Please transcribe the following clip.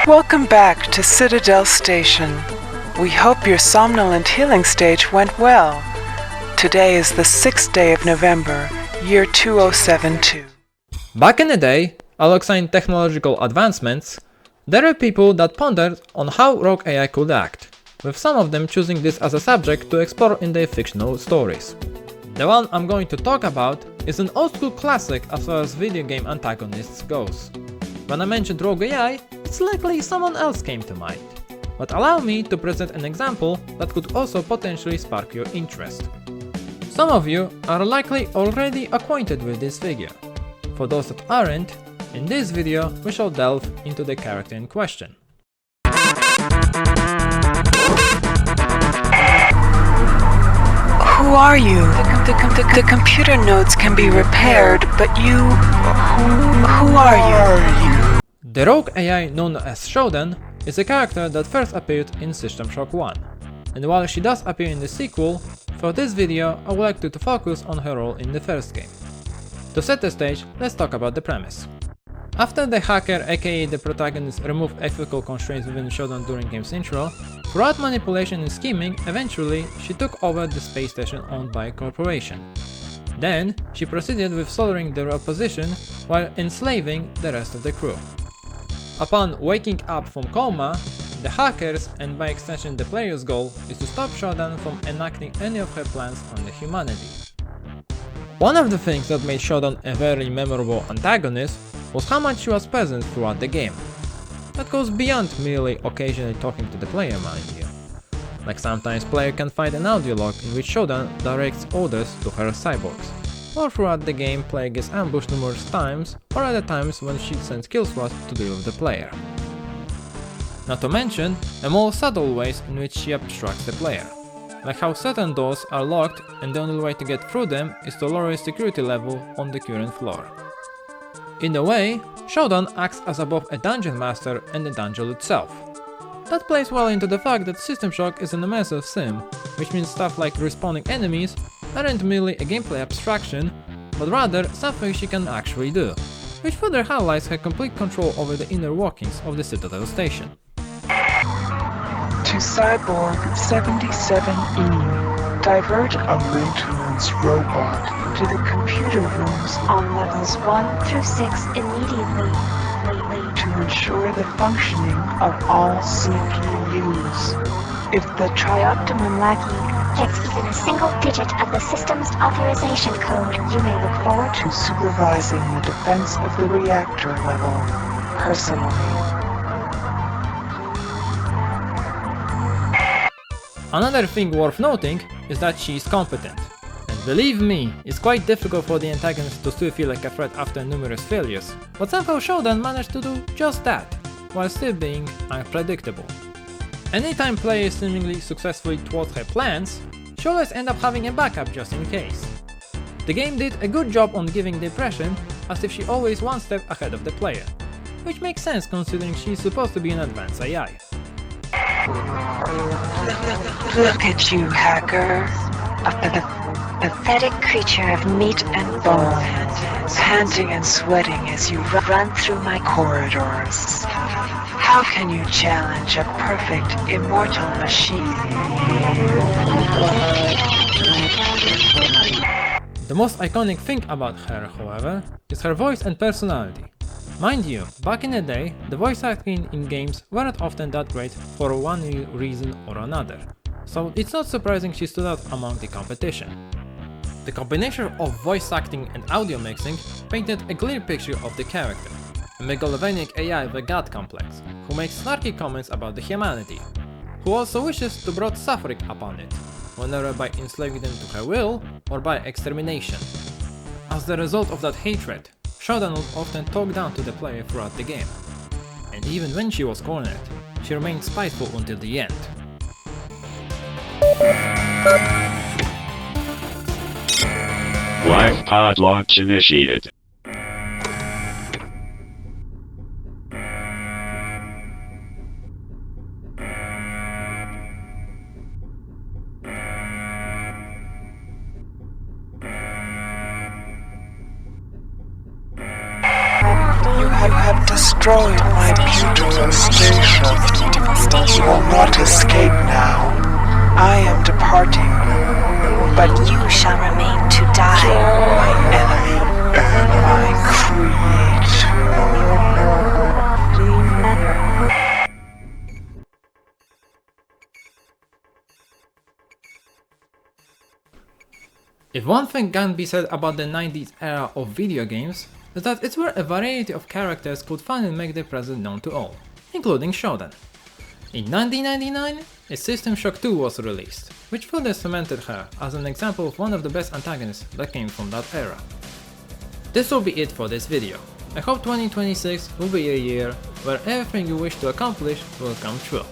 Welcome back to Citadel Station. We hope your somnolent healing stage went well. Today is the 6th day of November, year 2072. Back in the day, alongside technological advancements, there were people that pondered on how rogue AI could act, with some of them choosing this as a subject to explore in their fictional stories. The one I'm going to talk about is an old school classic as far as video game antagonists goes. When I mentioned rogue AI, it's likely someone else came to mind. But allow me to present an example that could also potentially spark your interest. Some of you are likely already acquainted with this figure. For those that aren't, in this video we shall delve into the character in question. Who are you? The computer nodes can be repaired, but you... Who are you? The rogue AI known as SHODAN is a character that first appeared in System Shock 1. And while she does appear in the sequel, for this video I would like to focus on her role in the first game. To set the stage, let's talk about the premise. After the hacker aka the protagonist removed ethical constraints within SHODAN during game's intro, throughout manipulation and scheming, eventually she took over the space station owned by a corporation. Then, she proceeded with slaughtering their opposition while enslaving the rest of the crew. Upon waking up from coma, the hackers, and by extension the player's goal, is to stop SHODAN from enacting any of her plans on the humanity. One of the things that made SHODAN a very memorable antagonist was how much she was present throughout the game. That goes beyond merely occasionally talking to the player, mind you. Like sometimes player can find an audio log in which SHODAN directs orders to her cyborgs. Or throughout the game player gets ambushed numerous times, or at the times when she sends kill squads to deal with the player. Not to mention the more subtle ways in which she obstructs the player. Like how certain doors are locked and the only way to get through them is to lower the security level on the current floor. In a way, SHODAN acts as both a dungeon master and the dungeon itself. That plays well into the fact that System Shock is an immersive sim, which means stuff like respawning enemies aren't merely a gameplay abstraction, but rather something she can actually do, which further highlights her complete control over the inner workings of the Citadel station. To Cyborg 77E, divert a maintenance robot to the computer rooms on levels 1 through 6 immediately to ensure the functioning of all CPUs. If the trioptimum lackey checks even a single digit of the system's authorization code, you may look forward to supervising the defense of the reactor level personally. Another thing worth noting is that she is competent. And believe me, it's quite difficult for the antagonist to still feel like a threat after numerous failures, but somehow SHODAN managed to do just that, while still being unpredictable. Anytime players seemingly successfully thwart her plans, she always ends up having a backup just in case. The game did a good job on giving the impression as if she always one step ahead of the player, which makes sense considering she's supposed to be an advanced AI. Look at you, hacker. A pathetic creature of meat and bone, panting and sweating as you run through my corridors. How can you challenge a perfect, immortal machine? The most iconic thing about her, however, is her voice and personality. Mind you, back in the day, the voice acting in games weren't often that great for one reason or another, so it's not surprising she stood out among the competition. The combination of voice acting and audio mixing painted a clear picture of the character, a megalomaniac AI with a god complex, who makes snarky comments about the humanity, who also wishes to bring suffering upon it, whether by enslaving them to her will or by extermination. As the result of that hatred, SHODAN would often talk down to the player throughout the game, and even when she was cornered, she remained spiteful until the end. Live pod launch initiated. You have destroyed my beautiful station. Others will not escape now. I am departing, but you shall remain to die, my enemy and my creator. If one thing can be said about the 90s era of video games, is that it's where a variety of characters could finally make their presence known to all, including SHODAN. In 1999, a System Shock 2 was released, which further cemented her as an example of one of the best antagonists that came from that era. This will be it for this video. I hope 2026 will be a year where everything you wish to accomplish will come true.